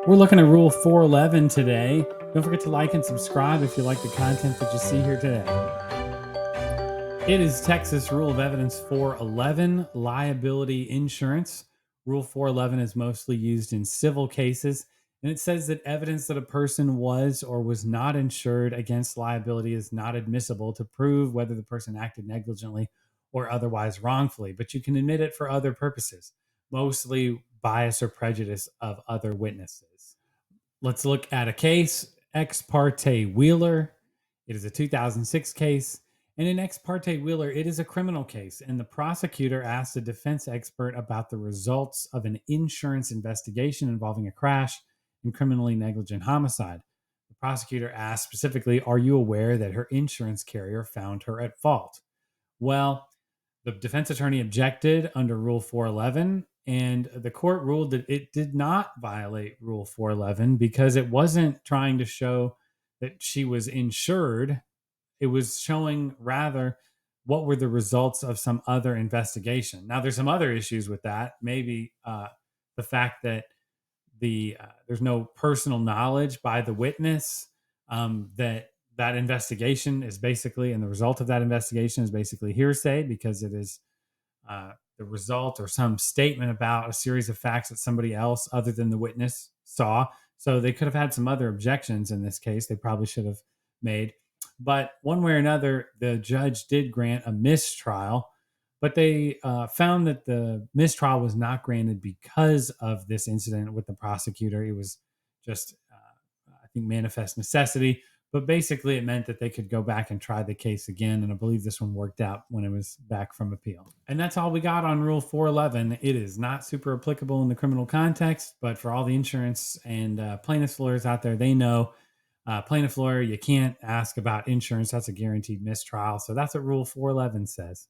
We're looking at Rule 411 today. Don't forget to like and subscribe if you like the content that you see here today. It is Texas Rule of Evidence 411, liability insurance. Rule 411 is mostly used in civil cases, and it says that evidence that a person was or was not insured against liability is not admissible to prove whether the person acted negligently or otherwise wrongfully, but you can admit it for other purposes, mostly bias or prejudice of other witnesses. Let's look at a case, Ex parte Wheeler. It is a 2006 case. And in Ex parte Wheeler, it is a criminal case. And the prosecutor asked a defense expert about the results of an insurance investigation involving a crash and criminally negligent homicide. The prosecutor asked specifically, "Are you aware that her insurance carrier found her at fault?" Well, the defense attorney objected under Rule 411, and the court ruled that it did not violate Rule 411 because it wasn't trying to show that she was insured. It was showing rather what were the results of some other investigation. Now, there's some other issues with that. Maybe the fact that there's no personal knowledge by the witness, that investigation is basically, and the result of that investigation is basically hearsay because it is the result or some statement about a series of facts that somebody else other than the witness saw. So they could have had some other objections in this case they probably should have made. But one way or another, the judge did grant a mistrial, but they found that the mistrial was not granted because of this incident with the prosecutor. It was just, I think, manifest necessity. But basically, it meant that they could go back and try the case again. And I believe this one worked out when it was back from appeal. And that's all we got on Rule 411. It is not super applicable in the criminal context, but for all the insurance and plaintiff's lawyers out there, they know plaintiff lawyer, you can't ask about insurance. That's a guaranteed mistrial. So that's what Rule 411 says.